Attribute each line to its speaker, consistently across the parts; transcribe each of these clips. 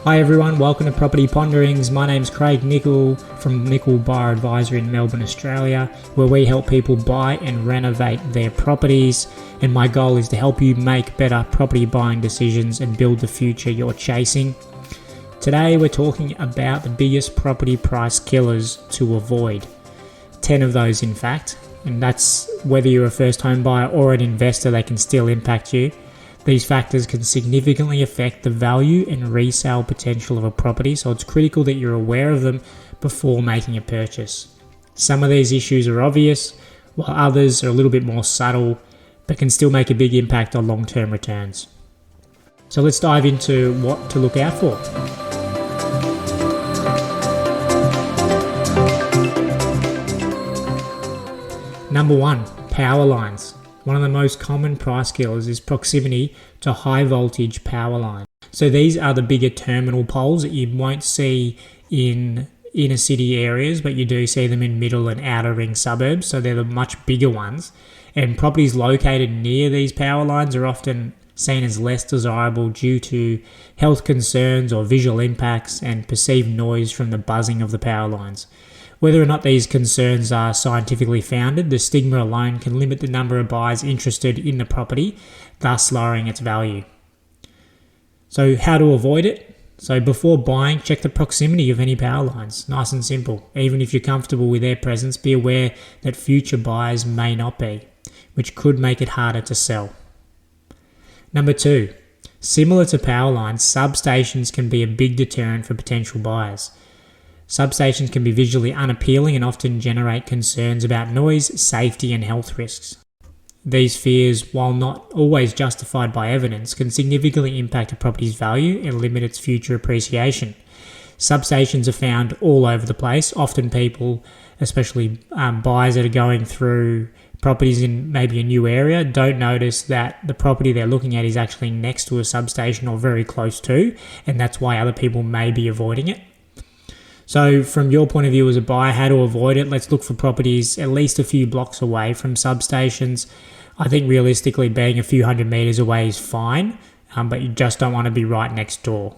Speaker 1: Hi everyone, welcome to Property Ponderings. My name's Craig Nichol from Nichol Buyer Advisor in Melbourne, Australia, where we help people buy and renovate their properties. And my goal is to help you make better property buying decisions and build the future you're chasing. Today we're talking about the biggest property price killers to avoid. 10 of those in fact, and that's whether you're a first home buyer or an investor, they can still impact you. These factors can significantly affect the value and resale potential of a property, so it's critical that you're aware of them before making a purchase. Some of these issues are obvious, while others are a little bit more subtle, but can still make a big impact on long-term returns. So let's dive into what to look out for. Number 1, power lines. One of the most common price killers is proximity to high voltage power lines. So these are the bigger terminal poles that you won't see in inner city areas, but you do see them in middle and outer ring suburbs. So they're the much bigger ones. And properties located near these power lines are often seen as less desirable due to health concerns or visual impacts and perceived noise from the buzzing of the power lines. Whether or not these concerns are scientifically founded, the stigma alone can limit the number of buyers interested in the property, thus lowering its value. So how to avoid it? So before buying, check the proximity of any power lines. Nice and simple. Even if you're comfortable with their presence, be aware that future buyers may not be, which could make it harder to sell. Number 2, similar to power lines, substations can be a big deterrent for potential buyers. Substations can be visually unappealing and often generate concerns about noise, safety and health risks. These fears, while not always justified by evidence, can significantly impact a property's value and limit its future appreciation. Substations are found all over the place. Often people, especially buyers that are going through properties in maybe a new area, don't notice that the property they're looking at is actually next to a substation or very close to, and that's why other people may be avoiding it. So from your point of view as a buyer, how to avoid it? Let's look for properties at least a few blocks away from substations. I think realistically being a few hundred meters away is fine, but you just don't want to be right next door.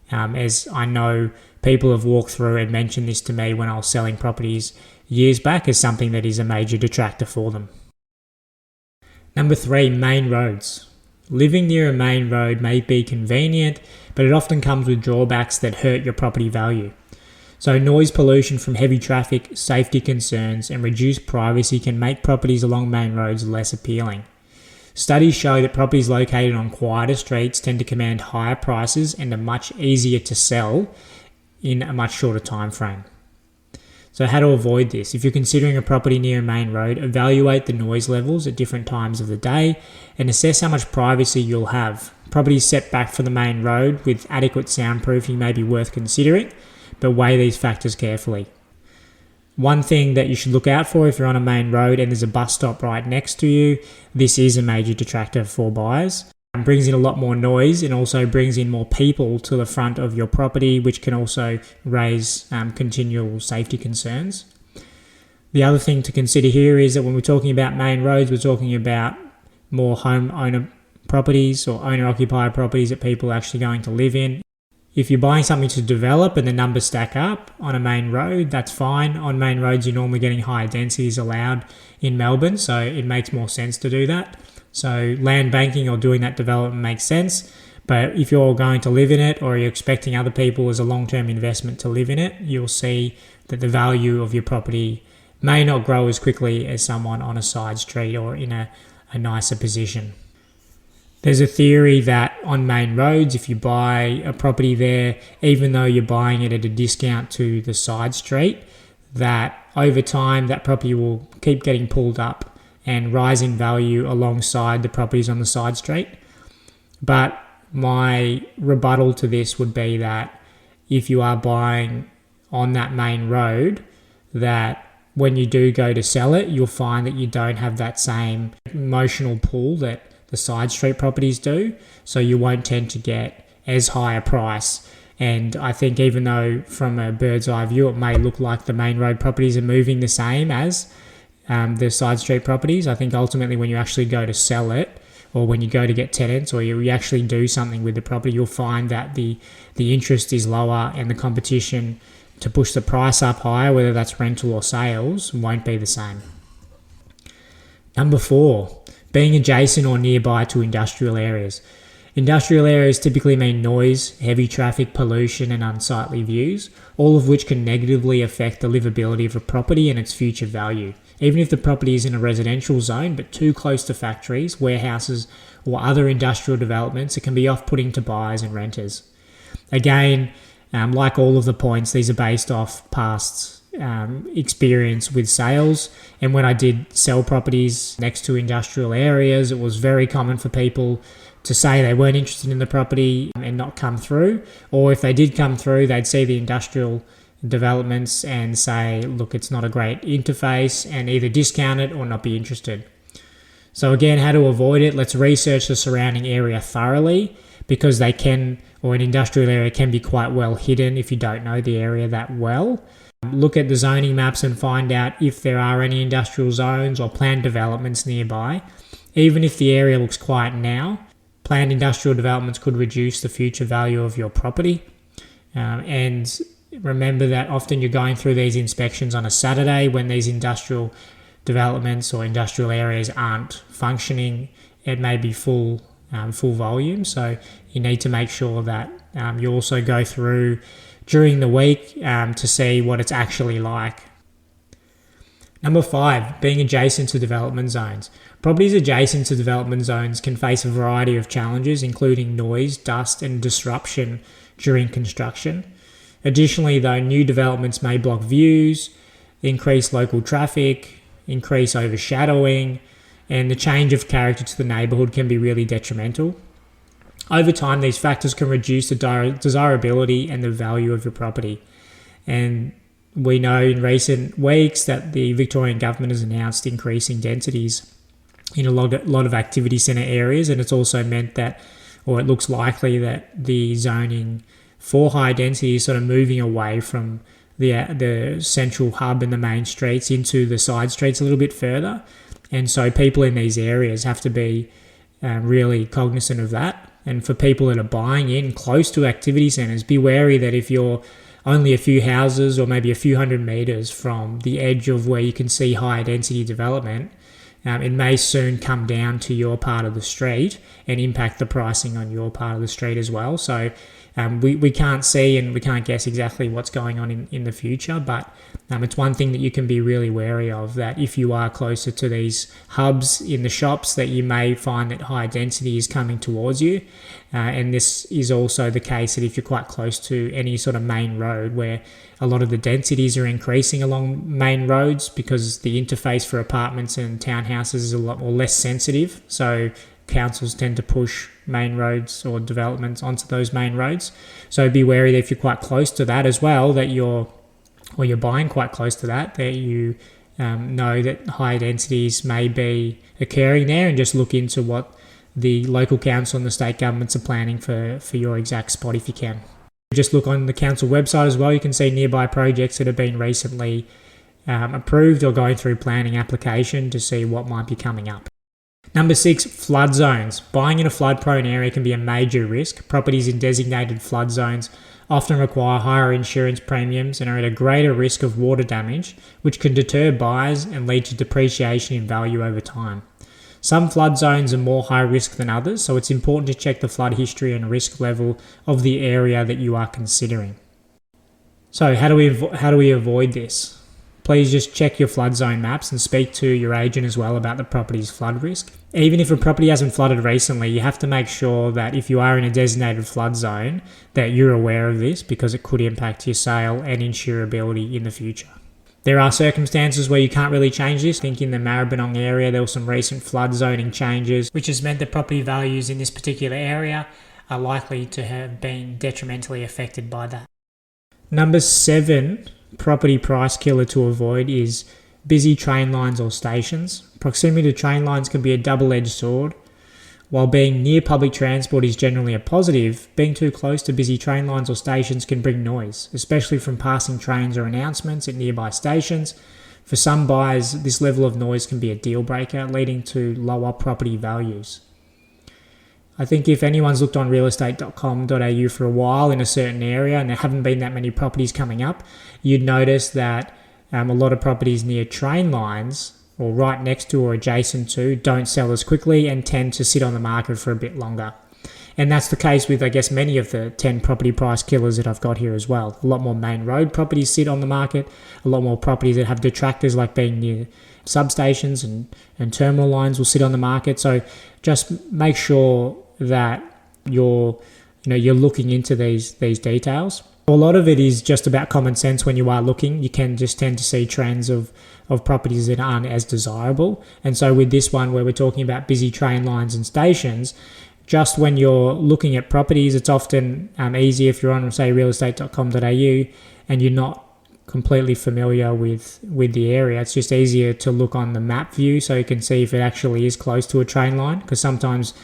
Speaker 1: As I know people have walked through and mentioned this to me when I was selling properties years back as something that is a major detractor for them. Number 3, main roads. Living near a main road may be convenient, but it often comes with drawbacks that hurt your property value. So noise pollution from heavy traffic, safety concerns, and reduced privacy can make properties along main roads less appealing. Studies show that properties located on quieter streets tend to command higher prices and are much easier to sell in a much shorter time frame. So how to avoid this? If you're considering a property near a main road, evaluate the noise levels at different times of the day and assess how much privacy you'll have. Properties set back from the main road with adequate soundproofing may be worth considering, but weigh these factors carefully. One thing that you should look out for if you're on a main road and there's a bus stop right next to you, this is a major detractor for buyers. It brings in a lot more noise and also brings in more people to the front of your property, which can also raise continual safety concerns. The other thing to consider here is that when we're talking about main roads, we're talking about more homeowner properties or owner-occupied properties that people are actually going to live in. If you're buying something to develop and the numbers stack up on a main road, that's fine. On main roads, you're normally getting higher densities allowed in Melbourne, so it makes more sense to do that. So land banking or doing that development makes sense. But if you're going to live in it or you're expecting other people as a long-term investment to live in it, you'll see that the value of your property may not grow as quickly as someone on a side street or in a nicer position. There's a theory that on main roads, if you buy a property there, even though you're buying it at a discount to the side street, that over time that property will keep getting pulled up and rise in value alongside the properties on the side street. But my rebuttal to this would be that if you are buying on that main road, that when you do go to sell it, you'll find that you don't have that same emotional pull that the side street properties do, so you won't tend to get as high a price. And I think even though from a bird's eye view it may look like the main road properties are moving the same as the side street properties, I think ultimately when you actually go to sell it, or when you go to get tenants, or you actually do something with the property, you'll find that the interest is lower and the competition to push the price up higher, whether that's rental or sales, won't be the same. Number 4, being adjacent or nearby to industrial areas. Industrial areas typically mean noise, heavy traffic, pollution, and unsightly views, all of which can negatively affect the livability of a property and its future value. Even if the property is in a residential zone but too close to factories, warehouses, or other industrial developments, it can be off-putting to buyers and renters. Again, like all of the points, these are based off past experience with sales. And when I did sell properties next to industrial areas, it was very common for people to say they weren't interested in the property and not come through. Or if they did come through, they'd see the industrial developments and say, look, it's not a great interface, and either discount it or not be interested. So again, how to avoid it? Let's research the surrounding area thoroughly, because they can, or an industrial area can be quite well hidden if you don't know the area that well. Look at the zoning maps and find out if there are any industrial zones or planned developments nearby. Even if the area looks quiet now, planned industrial developments could reduce the future value of your property. And remember that often you're going through these inspections on a Saturday when these industrial developments or industrial areas aren't functioning. It may be full volume, so you need to make sure that you also go through during the week to see what it's actually like. Number 5, being adjacent to development zones. Properties adjacent to development zones can face a variety of challenges, including noise, dust, and disruption during construction. Additionally, though, new developments may block views, increase local traffic, increase overshadowing, and the change of character to the neighbourhood can be really detrimental. Over time, these factors can reduce the desirability and the value of your property. And we know in recent weeks that the Victorian government has announced increasing densities in a lot of activity centre areas, and it's also meant that, or it looks likely that the zoning for high density is sort of moving away from the central hub and the main streets into the side streets a little bit further. And so people in these areas have to be really cognizant of that. And for people that are buying in close to activity centres, be wary that if you're only a few houses or maybe a few hundred metres from the edge of where you can see higher density development, it may soon come down to your part of the street and impact the pricing on your part of the street as well. So we can't see and we can't guess exactly what's going on in the future, but it's one thing that you can be really wary of, that if you are closer to these hubs in the shops, that you may find that high density is coming towards you. And this is also the case that if you're quite close to any sort of main road, where a lot of the densities are increasing along main roads because the interface for apartments and townhouses is a lot more less sensitive. So councils tend to push main roads or developments onto those main roads. So be wary that if you're quite close to that as well, that you're buying quite close to that you know that high densities may be occurring there, and just look into what the local council and the state governments are planning for your exact spot if you can. Just look on the council website as well. You can see nearby projects that have been recently approved or going through planning application to see what might be coming up. Number 6, flood zones. Buying in a flood-prone area can be a major risk. Properties in designated flood zones often require higher insurance premiums and are at a greater risk of water damage, which can deter buyers and lead to depreciation in value over time. Some flood zones are more high risk than others, so it's important to check the flood history and risk level of the area that you are considering. So how do we avoid this? Please just check your flood zone maps and speak to your agent as well about the property's flood risk. Even if a property hasn't flooded recently, you have to make sure that if you are in a designated flood zone, that you're aware of this, because it could impact your sale and insurability in the future. There are circumstances where you can't really change this. I think in the Maribyrnong area, there were some recent flood zoning changes, which has meant that property values in this particular area are likely to have been detrimentally affected by that. Number 7, property price killer to avoid is busy train lines or stations. Proximity to train lines can be a double-edged sword. While being near public transport is generally a positive, being too close to busy train lines or stations can bring noise, especially from passing trains or announcements at nearby stations. For some buyers, this level of noise can be a deal breaker, leading to lower property values. I think if anyone's looked on realestate.com.au for a while in a certain area and there haven't been that many properties coming up, you'd notice that a lot of properties near train lines or right next to or adjacent to don't sell as quickly and tend to sit on the market for a bit longer. And that's the case with, I guess, many of the 10 property price killers that I've got here as well. A lot more main road properties sit on the market, a lot more properties that have detractors like being near substations and terminal lines will sit on the market. So just make sure that you're looking into these details. A lot of it is just about common sense when you are looking. You can just tend to see trends of properties that aren't as desirable. And so with this one where we're talking about busy train lines and stations, just when you're looking at properties, it's often easier if you're on, say, realestate.com.au and you're not completely familiar with the area. It's just easier to look on the map view so you can see if it actually is close to a train line, because sometimes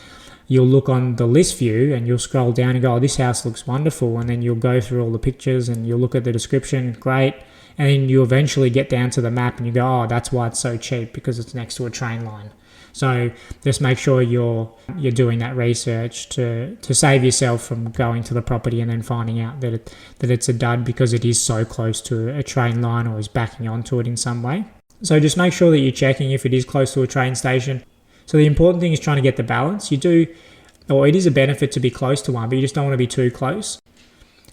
Speaker 1: you'll look on the list view and you'll scroll down and go, oh, this house looks wonderful, and then you'll go through all the pictures and you'll look at the description, great, and then you eventually get down to the map and you go, oh, that's why it's so cheap, because it's next to a train line. So just make sure you're doing that research to save yourself from going to the property and then finding out that it's a dud because it is so close to a train line or is backing onto it in some way. So just make sure that you're checking if it is close to a train station. So the important thing is trying to get the balance. It is a benefit to be close to one, but you just don't want to be too close.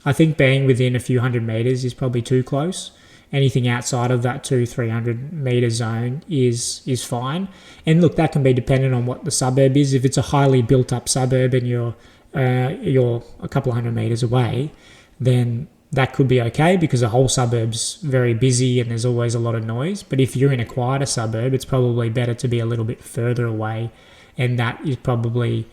Speaker 1: I think being within a few hundred meters is probably too close. Anything outside of that 200-300 meter zone is fine. And look, that can be dependent on what the suburb is. If it's a highly built up suburb and you're a couple of hundred meters away, then that could be okay because the whole suburb's very busy and there's always a lot of noise. But if you're in a quieter suburb, it's probably better to be a little bit further away, and that is probably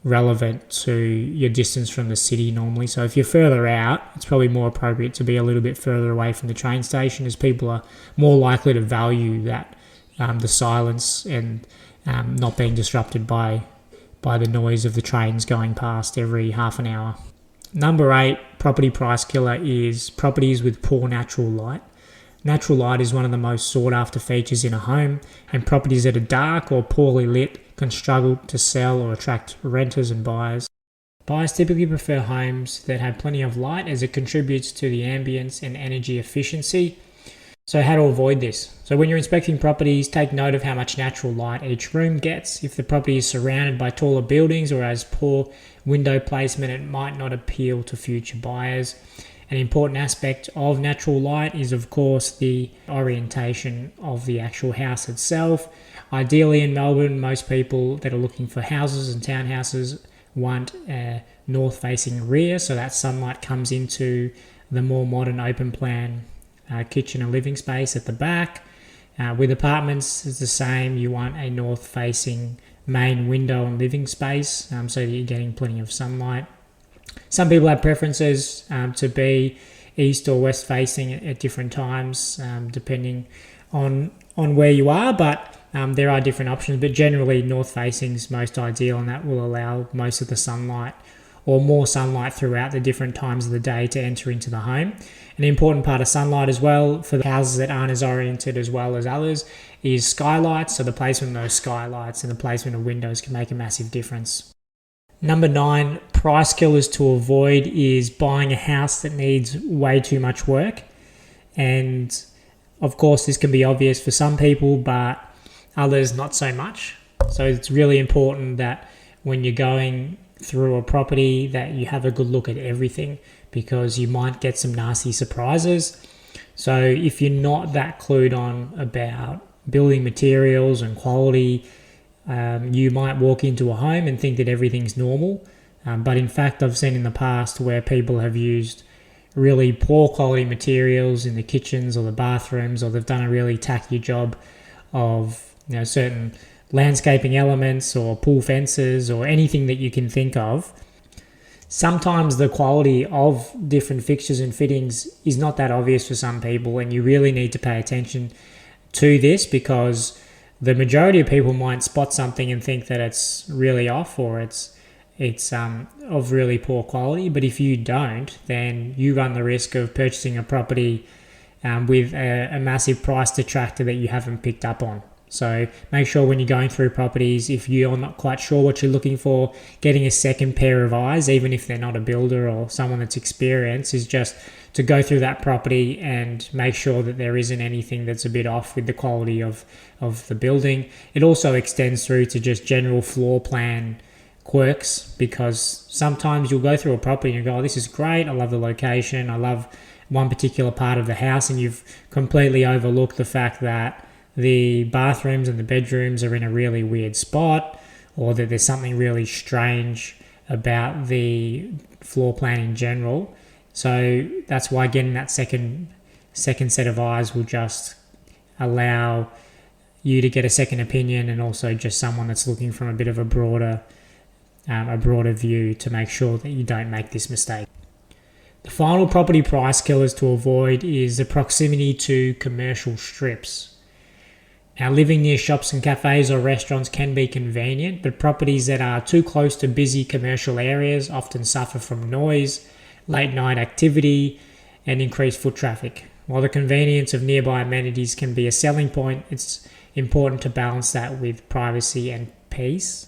Speaker 1: relevant to your distance from the city normally. So if you're further out, it's probably more appropriate to be a little bit further away from the train station, as people are more likely to value that the silence and not being disrupted by the noise of the trains going past every half an hour. Number 8 property price killer is properties with poor natural light. Natural light is one of the most sought after features in a home, and properties that are dark or poorly lit can struggle to sell or attract renters and buyers. Buyers typically prefer homes that have plenty of light as it contributes to the ambience and energy efficiency. So how to avoid this? So when you're inspecting properties, take note of how much natural light each room gets. If the property is surrounded by taller buildings or has poor window placement, it might not appeal to future buyers. An important aspect of natural light is, of course, the orientation of the actual house itself. Ideally in Melbourne, most people that are looking for houses and townhouses want a north-facing rear, so that sunlight comes into the more modern open plan kitchen and living space at the back. With apartments, it's the same. You want a north-facing main window and living space so that you're getting plenty of sunlight. Some people have preferences to be east or west facing at different times, depending on where you are, but there are different options. But generally, north facing is most ideal, and that will allow most of the sunlight or more sunlight throughout the different times of the day to enter into the home. An important part of sunlight as well for the houses that aren't as oriented as well as others is skylights. So the placement of those skylights and the placement of windows can make a massive difference. Number 9, price killers to avoid is buying a house that needs way too much work. And of course, this can be obvious for some people, but others not so much. So it's really important that when you're going through a property that you have a good look at everything, because you might get some nasty surprises. So if you're not that clued on about building materials and quality, you might walk into a home and think that everything's normal. But in fact, I've seen in the past where people have used really poor quality materials in the kitchens or the bathrooms, or they've done a really tacky job of certain landscaping elements or pool fences or anything that you can think of. Sometimes the quality of different fixtures and fittings is not that obvious for some people, and you really need to pay attention to this, because the majority of people might spot something and think that it's really off or it's of really poor quality. But if you don't, then you run the risk of purchasing a property with a massive price detractor that you haven't picked up on. So make sure when you're going through properties, if you're not quite sure what you're looking for, getting a second pair of eyes, even if they're not a builder or someone that's experienced, is just to go through that property and make sure that there isn't anything that's a bit off with the quality of the building. It also extends through to just general floor plan quirks, because sometimes you'll go through a property and you go, oh, this is great, I love the location, I love one particular part of the house, and you've completely overlooked the fact that the bathrooms and the bedrooms are in a really weird spot, or that there's something really strange about the floor plan in general. So that's why getting that second set of eyes will just allow you to get a second opinion, and also just someone that's looking from a bit of a broader view to make sure that you don't make this mistake. The final property price killers to avoid is the proximity to commercial strips. Now, living near shops and cafes or restaurants can be convenient, but properties that are too close to busy commercial areas often suffer from noise, late night activity, and increased foot traffic. While the convenience of nearby amenities can be a selling point, it's important to balance that with privacy and peace.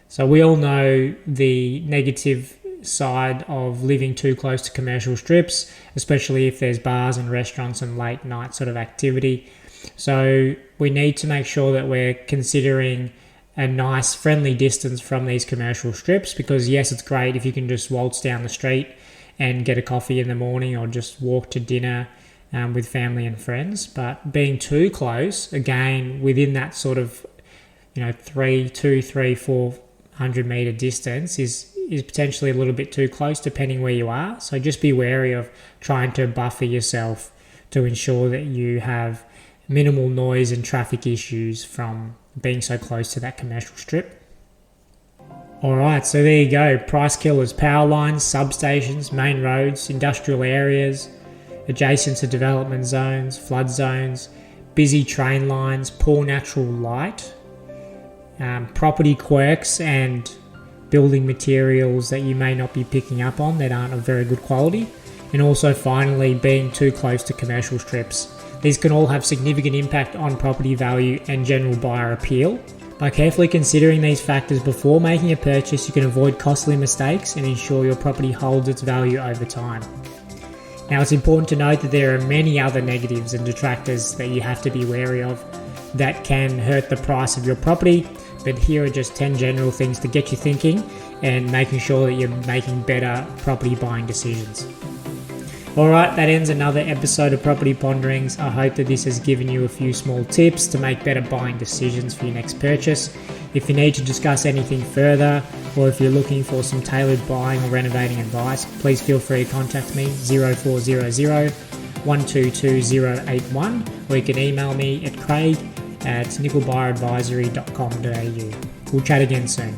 Speaker 1: So we all know the negative side of living too close to commercial strips, especially if there's bars and restaurants and late night sort of activity. So we need to make sure that we're considering a nice friendly distance from these commercial strips, because yes, it's great if you can just waltz down the street and get a coffee in the morning, or just walk to dinner with family and friends. But being too close, again, within that sort of 400 meter distance is potentially a little bit too close depending where you are. So just be wary of trying to buffer yourself to ensure that you have minimal noise and traffic issues from being so close to that commercial strip. Alright, so there you go. Price killers: power lines, substations, main roads, industrial areas, adjacent to development zones, flood zones, busy train lines, poor natural light, property quirks and building materials that you may not be picking up on that aren't of very good quality, and also finally being too close to commercial strips. These can all have significant impact on property value and general buyer appeal. By carefully considering these factors before making a purchase, you can avoid costly mistakes and ensure your property holds its value over time. Now, it's important to note that there are many other negatives and detractors that you have to be wary of that can hurt the price of your property, but here are just 10 general things to get you thinking and making sure that you're making better property buying decisions. Alright, that ends another episode of Property Ponderings. I hope that this has given you a few small tips to make better buying decisions for your next purchase. If you need to discuss anything further, or if you're looking for some tailored buying or renovating advice, please feel free to contact me 0400 122081, or you can email me at craig@nicholbuyeradvisory.com.au. We'll chat again soon.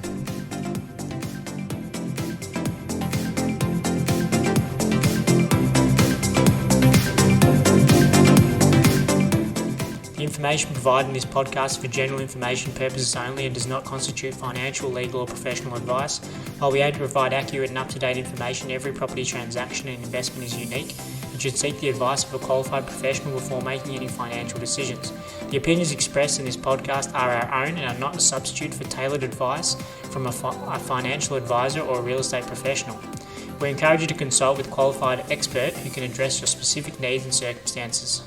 Speaker 1: The information provided in this podcast is for general information purposes only and does not constitute financial, legal or professional advice. While we aim to provide accurate and up-to-date information, every property transaction and investment is unique. You should seek the advice of a qualified professional before making any financial decisions. The opinions expressed in this podcast are our own and are not a substitute for tailored advice from a financial advisor or a real estate professional. We encourage you to consult with a qualified expert who can address your specific needs and circumstances.